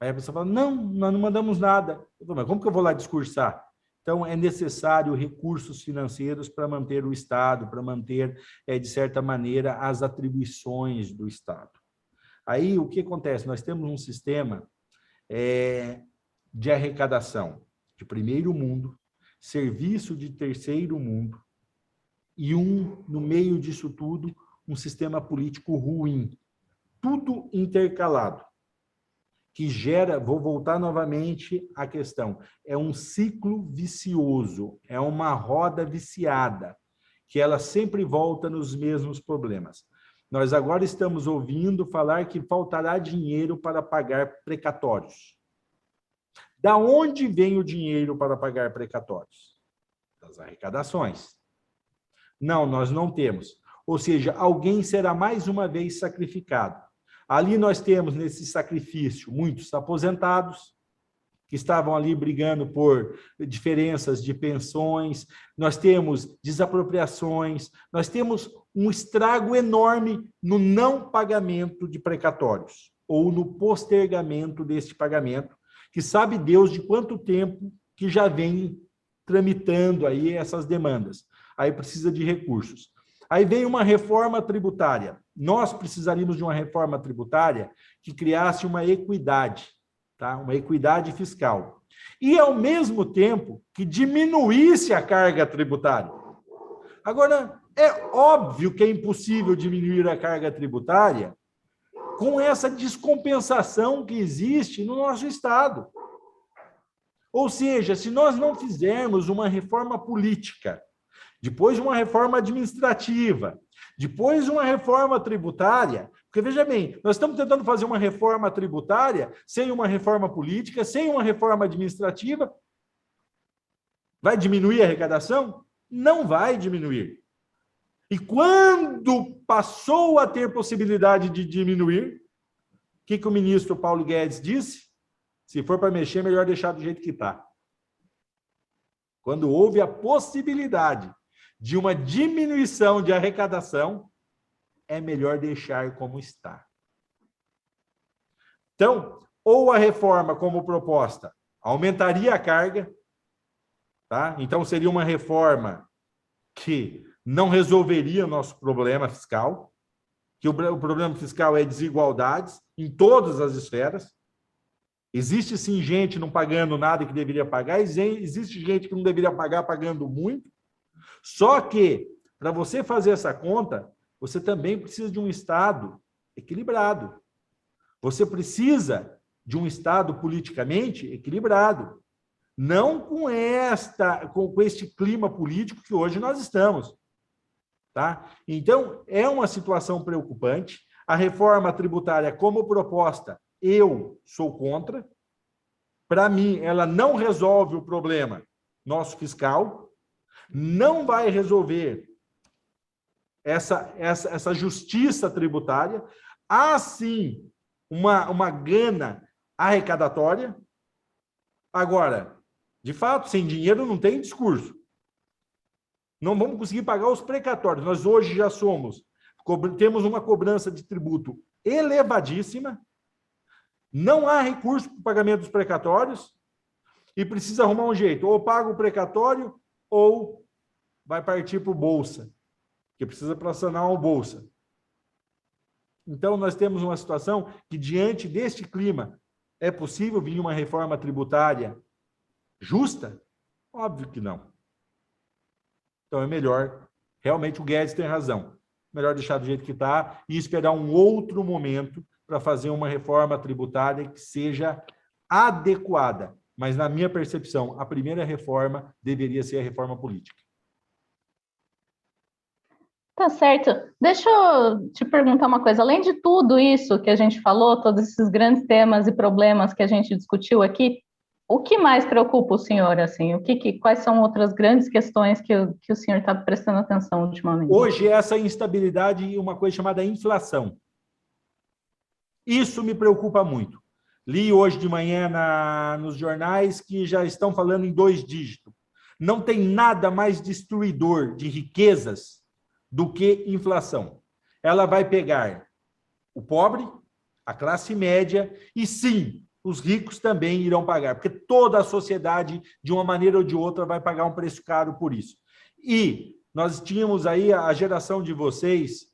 Aí a pessoa fala: não, nós não mandamos nada. Eu falo: mas como que eu vou lá discursar? Então, é necessário recursos financeiros para manter o Estado, para manter, de certa maneira, as atribuições do Estado. Aí, o que acontece? Nós temos um sistema de arrecadação de primeiro mundo, serviço de terceiro mundo, e no meio disso tudo, um sistema político ruim. Tudo intercalado, que gera, vou voltar novamente à questão, é um ciclo vicioso, é uma roda viciada, que ela sempre volta nos mesmos problemas. Nós agora estamos ouvindo falar que faltará dinheiro para pagar precatórios. Da onde vem o dinheiro para pagar precatórios? Das arrecadações. Não, nós não temos. Ou seja, alguém será mais uma vez sacrificado. Ali nós temos, nesse sacrifício, muitos aposentados, que estavam ali brigando por diferenças de pensões, nós temos desapropriações, nós temos um estrago enorme no não pagamento de precatórios, ou no postergamento deste pagamento, que sabe Deus de quanto tempo que já vem tramitando aí essas demandas. Aí precisa de recursos. Aí vem uma reforma tributária. Nós precisaríamos de uma reforma tributária que criasse uma equidade, tá? Uma equidade fiscal. E, ao mesmo tempo, que diminuísse a carga tributária. Agora, é óbvio que é impossível diminuir a carga tributária com essa descompensação que existe no nosso Estado. Ou seja, se nós não fizermos uma reforma política, depois uma reforma administrativa, depois uma reforma tributária, porque, veja bem, nós estamos tentando fazer uma reforma tributária sem uma reforma política, sem uma reforma administrativa. Vai diminuir a arrecadação? Não vai diminuir. E quando passou a ter possibilidade de diminuir, o que o ministro Paulo Guedes disse? Se for para mexer, melhor deixar do jeito que está. Quando houve a possibilidade de uma diminuição de arrecadação, é melhor deixar como está. Então, ou a reforma como proposta aumentaria a carga, tá? Então seria uma reforma que não resolveria o nosso problema fiscal, que o problema fiscal é desigualdades em todas as esferas. Existe, sim, gente não pagando nada que deveria pagar, existe gente que não deveria pagar pagando muito. Só que, para você fazer essa conta, você também precisa de um Estado equilibrado. Você precisa de um Estado politicamente equilibrado. Não com este clima político que hoje nós estamos. Tá? Então, é uma situação preocupante. A reforma tributária, como proposta, eu sou contra. Para mim, ela não resolve o problema nosso fiscal, não vai resolver essa justiça tributária. Há, sim, uma gana arrecadatória. Agora, de fato, sem dinheiro não tem discurso. Não vamos conseguir pagar os precatórios. Nós hoje já temos uma cobrança de tributo elevadíssima. Não há recurso para o pagamento dos precatórios e precisa arrumar um jeito. Ou paga o precatório ou vai partir para o Bolsa, que precisa para sanar o Bolsa. Então, nós temos uma situação que, diante deste clima, é possível vir uma reforma tributária justa? Óbvio que não. Então, é melhor, realmente o Guedes tem razão, melhor deixar do jeito que está e esperar um outro momento para fazer uma reforma tributária que seja adequada. Mas, na minha percepção, a primeira reforma deveria ser a reforma política. Tá certo. Deixa eu te perguntar uma coisa. Além de tudo isso que a gente falou, todos esses grandes temas e problemas que a gente discutiu aqui, o que mais preocupa o senhor, assim? Quais são outras grandes questões que o senhor está prestando atenção ultimamente? Hoje, essa instabilidade e uma coisa chamada inflação. Isso me preocupa muito. Li hoje de manhã nos jornais que já estão falando em 2 dígitos. Não tem nada mais destruidor de riquezas do que inflação. Ela vai pegar o pobre, a classe média e, sim, os ricos também irão pagar, porque toda a sociedade, de uma maneira ou de outra, vai pagar um preço caro por isso. E nós tínhamos aí a geração de vocês,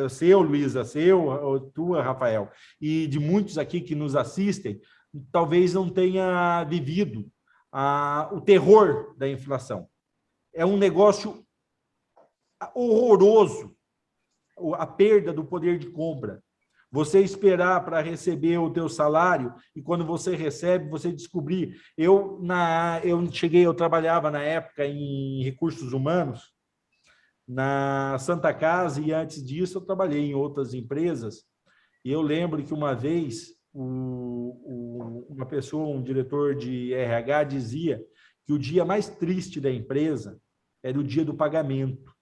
seu, Luísa, tua, Rafael, e de muitos aqui que nos assistem, talvez não tenha vivido o terror da inflação. É um negócio horroroso, a perda do poder de compra. Você esperar para receber o teu salário e quando você recebe, você descobrir. Eu trabalhava na época em recursos humanos, na Santa Casa, e antes disso eu trabalhei em outras empresas. E eu lembro que uma vez uma pessoa, um diretor de RH, dizia que o dia mais triste da empresa era o dia do pagamento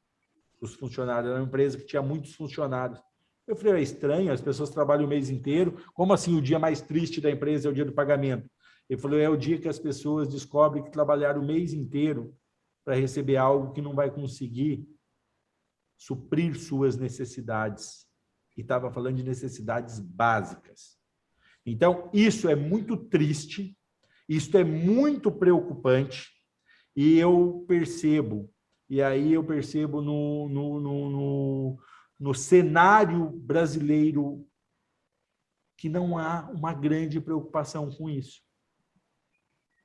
dos funcionários. Era uma empresa que tinha muitos funcionários. Eu falei, é estranho, as pessoas trabalham o mês inteiro, como assim o dia mais triste da empresa é o dia do pagamento? Ele falou, é o dia que as pessoas descobrem que trabalharam o mês inteiro para receber algo que não vai conseguir suprir suas necessidades. E estava falando de necessidades básicas. Então, isso é muito triste, isso é muito preocupante, e eu percebo, no cenário brasileiro que não há uma grande preocupação com isso,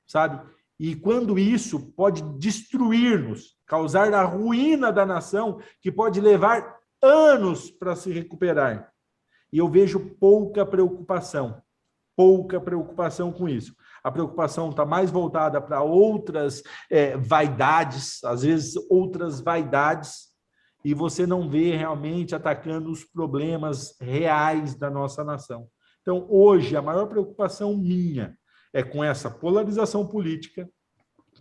sabe? E quando isso pode destruir-nos, causar a ruína da nação, que pode levar anos para se recuperar. E eu vejo pouca preocupação com isso. A preocupação está mais voltada para outras vaidades, às vezes outras vaidades, e você não vê realmente atacando os problemas reais da nossa nação. Então, hoje, a maior preocupação minha é com essa polarização política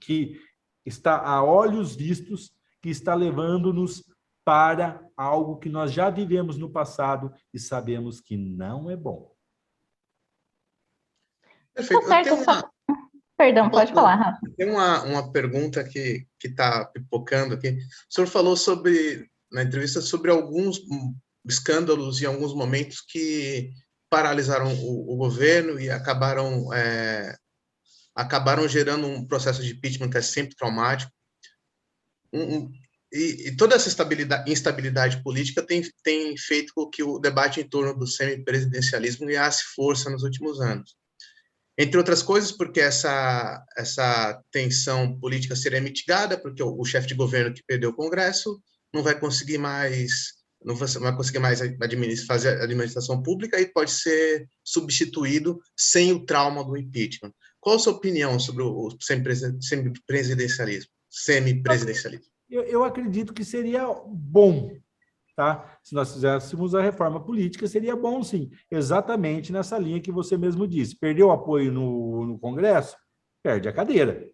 que está a olhos vistos, que está levando-nos para algo que nós já vivemos no passado e sabemos que não é bom. Perfeito. Tá certo, Perdão, pode falar, Rafa. Tem uma pergunta que está pipocando aqui. O senhor falou na entrevista sobre alguns escândalos e alguns momentos que paralisaram o governo e acabaram gerando um processo de impeachment que é sempre traumático. E toda essa instabilidade política tem feito com que o debate em torno do semipresidencialismo ganhasse força nos últimos anos. Entre outras coisas, porque essa tensão política seria mitigada, porque o chefe de governo que perdeu o Congresso não vai conseguir mais fazer administração pública e pode ser substituído sem o trauma do impeachment. Qual a sua opinião sobre o semipresidencialismo? Eu acredito que seria bom, tá? Se nós fizéssemos a reforma política, seria bom, sim. Exatamente nessa linha que você mesmo disse. Perdeu o apoio no Congresso? Perde a cadeira,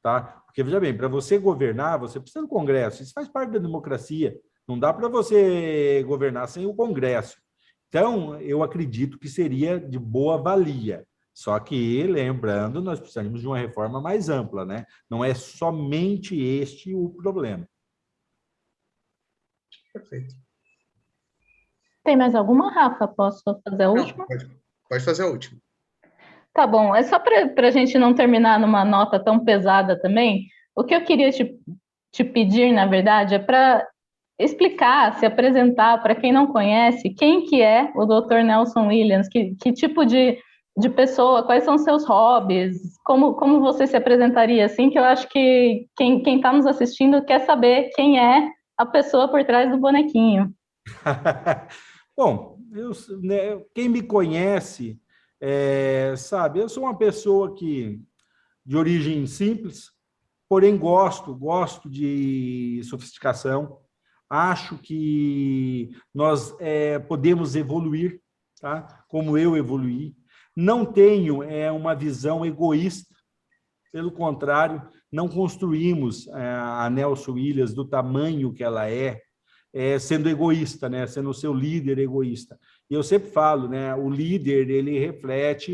tá? Porque, veja bem, para você governar, você precisa do Congresso. Isso faz parte da democracia. Não dá para você governar sem o Congresso. Então, eu acredito que seria de boa valia. Só que, lembrando, nós precisamos de uma reforma mais ampla, né? Não é somente este o problema. Perfeito. Tem mais alguma, Rafa? Posso fazer a última? Pode fazer a última. Tá bom. É só para a gente não terminar numa nota tão pesada também. O que eu queria te pedir, na verdade, é para explicar, se apresentar para quem não conhece, quem que é o Dr. Nelson Williams, que tipo de pessoa, quais são seus hobbies, como você se apresentaria assim, que eu acho que quem está nos assistindo quer saber quem é a pessoa por trás do bonequinho. Bom, quem me conhece sabe, eu sou uma pessoa de origem simples, porém gosto de sofisticação, acho que nós podemos evoluir, tá? Como eu evoluí. Não tenho uma visão egoísta, pelo contrário, não construímos a Nelson Williams do tamanho que ela sendo egoísta, né? Sendo o seu líder egoísta. E eu sempre falo, né? O líder, ele reflete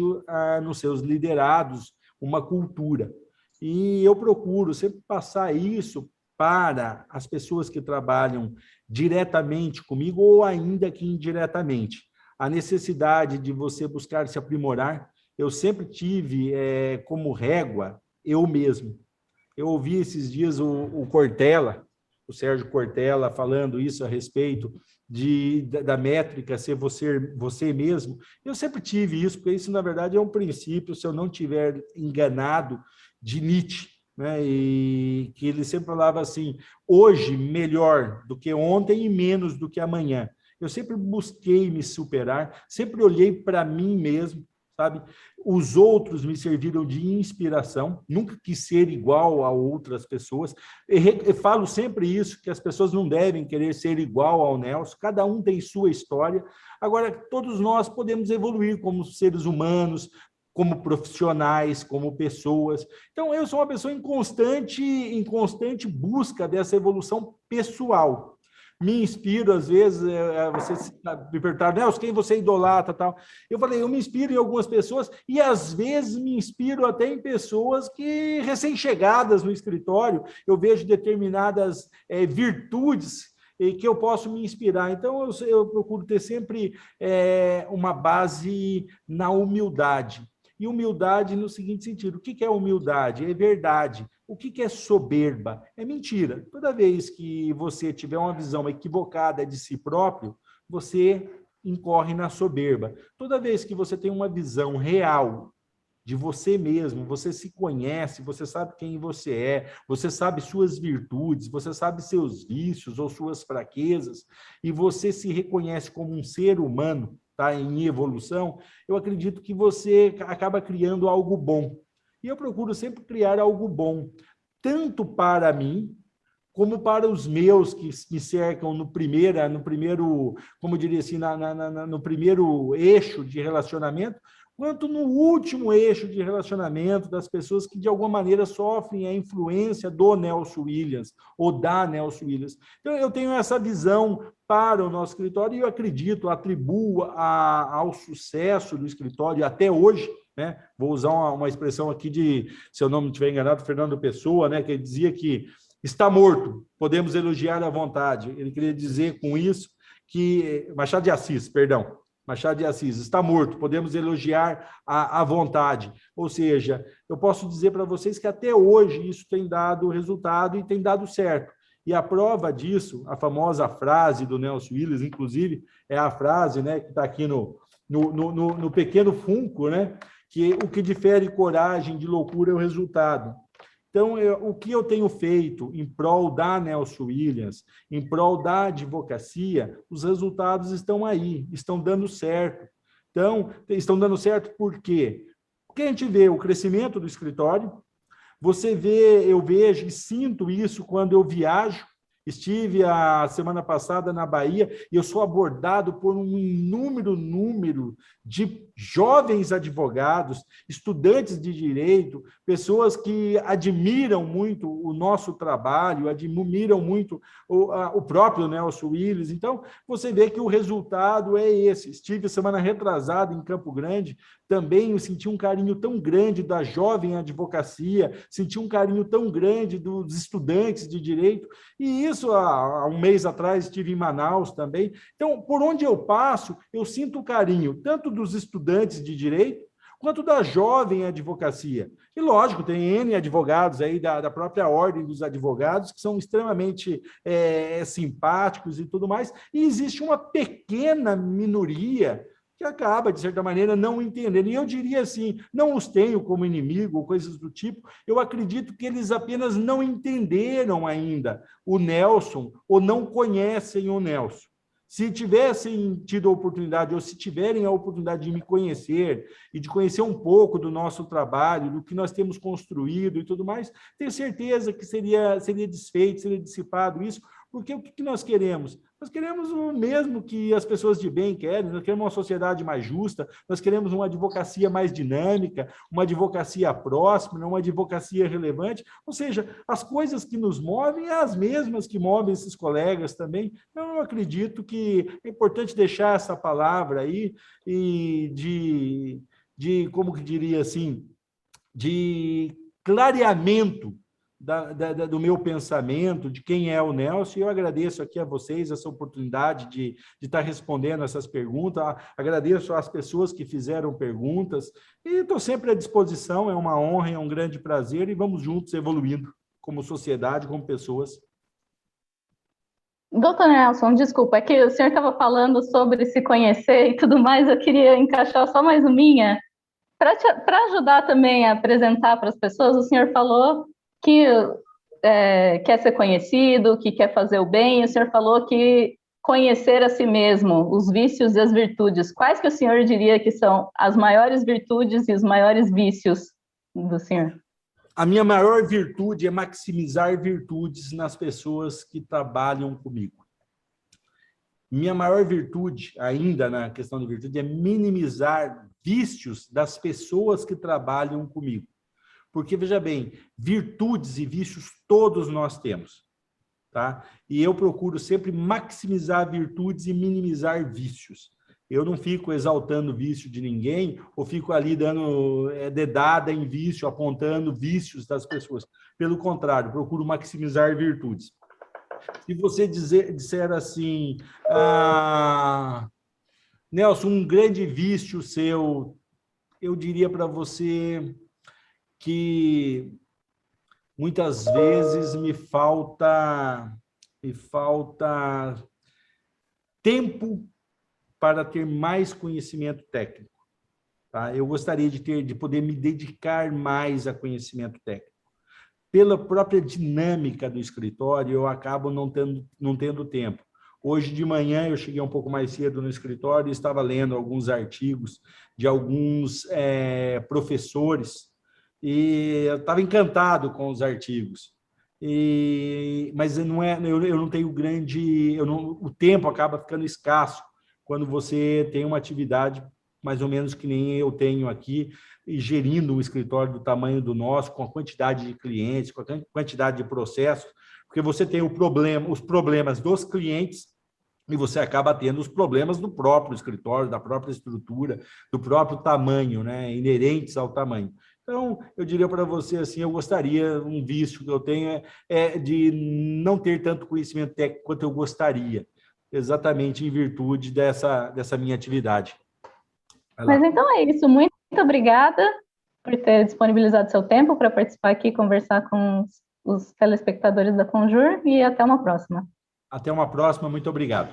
nos seus liderados uma cultura. E eu procuro sempre passar isso para as pessoas que trabalham diretamente comigo ou ainda que indiretamente. A necessidade de você buscar se aprimorar, eu sempre tive como régua eu mesmo. Eu ouvi esses dias o Cortella, o Sérgio Cortella, falando isso a respeito da métrica ser você mesmo. Eu sempre tive isso, porque isso, na verdade, é um princípio, se eu não estiver enganado, de Nietzsche, né? E que ele sempre falava assim, hoje melhor do que ontem e menos do que amanhã. Eu sempre busquei me superar, sempre olhei para mim mesmo, sabe? Os outros me serviram de inspiração, nunca quis ser igual a outras pessoas. Eu falo sempre isso, que as pessoas não devem querer ser igual ao Nelson, cada um tem sua história. Agora, todos nós podemos evoluir como seres humanos, como profissionais, como pessoas. Então, eu sou uma pessoa em constante busca dessa evolução pessoal. Me inspiro, às vezes, você me perguntaram, Nelson, quem você idolatra, tal. Eu falei, eu me inspiro em algumas pessoas e, às vezes, me inspiro até em pessoas que, recém-chegadas no escritório, eu vejo determinadas virtudes que eu posso me inspirar. Então, eu procuro ter sempre uma base na humildade. E humildade no seguinte sentido, o que é humildade? É verdade. O que é soberba? É mentira. Toda vez que você tiver uma visão equivocada de si próprio, você incorre na soberba. Toda vez que você tem uma visão real de você mesmo, você se conhece, você sabe quem você sabe suas virtudes, você sabe seus vícios ou suas fraquezas, e você se reconhece como um ser humano, tá, em evolução, eu acredito que você acaba criando algo bom. E eu procuro sempre criar algo bom, tanto para mim, como para os meus que me cercam no primeiro, como eu diria assim, no primeiro eixo de relacionamento, quanto no último eixo de relacionamento das pessoas que, de alguma maneira, sofrem a influência do Nelson Williams ou da Nelson Williams. Então, eu tenho essa visão para o nosso escritório e eu acredito, atribuo ao sucesso do escritório até hoje, né? Vou usar uma expressão aqui de, se eu não me estiver enganado, Fernando Pessoa, né? Que ele dizia que está morto, podemos elogiar à vontade. Ele queria dizer com isso que... Machado de Assis, está morto, podemos elogiar à vontade. Ou seja, eu posso dizer para vocês que até hoje isso tem dado resultado e tem dado certo. E a prova disso, a famosa frase do Nelson Williams, inclusive, é a frase, né, que está aqui no pequeno Funko, né, que o que difere coragem de loucura é o resultado. Então, o que eu tenho feito em prol da Nelson Williams, em prol da advocacia, os resultados estão aí, estão dando certo. Então, estão dando certo por quê? Porque a gente vê o crescimento do escritório, eu vejo e sinto isso quando eu viajo. Estive a semana passada na Bahia e eu sou abordado por um inúmero número de jovens advogados, estudantes de direito, pessoas que admiram muito o nosso trabalho, admiram muito o próprio Nelson Williams. Então, você vê que o resultado é esse. Estive semana retrasada em Campo Grande, também eu senti um carinho tão grande da jovem advocacia, senti um carinho tão grande dos estudantes de direito, e isso há um mês atrás estive em Manaus também. Então, por onde eu passo, eu sinto o carinho tanto dos estudantes de direito, quanto da jovem advocacia. E, lógico, tem N advogados aí da própria ordem dos advogados que são extremamente simpáticos e tudo mais, e existe uma pequena minoria que acaba, de certa maneira, não entendendo. E eu diria assim, não os tenho como inimigo ou coisas do tipo, eu acredito que eles apenas não entenderam ainda o Nelson ou não conhecem o Nelson. Se tivessem tido a oportunidade, ou se tiverem a oportunidade de me conhecer e de conhecer um pouco do nosso trabalho, do que nós temos construído e tudo mais, tenho certeza que seria desfeito, seria dissipado isso, porque o que nós queremos? Nós queremos o mesmo que as pessoas de bem querem, nós queremos uma sociedade mais justa, nós queremos uma advocacia mais dinâmica, uma advocacia próxima, uma advocacia relevante, ou seja, as coisas que nos movem é as mesmas que movem esses colegas também. Então, eu acredito que é importante deixar essa palavra aí e como que diria assim, de clareamento do meu pensamento, de quem é o Nelson, e eu agradeço aqui a vocês essa oportunidade de estar respondendo essas perguntas, agradeço às pessoas que fizeram perguntas, e estou sempre à disposição, é uma honra, é um grande prazer, e vamos juntos evoluindo como sociedade, como pessoas. Doutor Nelson, desculpa, é que o senhor estava falando sobre se conhecer e tudo mais, eu queria encaixar só mais uma minha, para ajudar também a apresentar para as pessoas. O senhor falou que quer ser conhecido, que quer fazer o bem, e o senhor falou que conhecer a si mesmo, os vícios e as virtudes. Quais que o senhor diria que são as maiores virtudes e os maiores vícios do senhor? A minha maior virtude é maximizar virtudes nas pessoas que trabalham comigo. Minha maior virtude, ainda na questão de virtude, é minimizar vícios das pessoas que trabalham comigo. Porque, veja bem, virtudes e vícios todos nós temos, tá? E eu procuro sempre maximizar virtudes e minimizar vícios. Eu não fico exaltando vício de ninguém ou fico ali dando dedada em vício, apontando vícios das pessoas. Pelo contrário, procuro maximizar virtudes. Se você disser assim, Nelson, um grande vício seu, eu diria para você que muitas vezes me falta tempo para ter mais conhecimento técnico. Tá? Eu gostaria de poder me dedicar mais a conhecimento técnico. Pela própria dinâmica do escritório, eu acabo não tendo tempo. Hoje de manhã eu cheguei um pouco mais cedo no escritório e estava lendo alguns artigos de alguns professores e eu estava encantado com os artigos. Mas não eu não tenho o tempo acaba ficando escasso quando você tem uma atividade mais ou menos que nem eu tenho aqui, e gerindo um escritório do tamanho do nosso, com a quantidade de clientes, com a quantidade de processos, porque você tem os problemas dos clientes e você acaba tendo os problemas do próprio escritório, da própria estrutura, do próprio tamanho, né, inerentes ao tamanho. Então, eu diria para você assim, eu gostaria, um vício que eu tenho é de não ter tanto conhecimento técnico quanto eu gostaria, exatamente em virtude dessa minha atividade. Mas então é isso, muito obrigada por ter disponibilizado seu tempo para participar aqui e conversar com os telespectadores da Conjur, e até uma próxima. Até uma próxima, muito obrigado.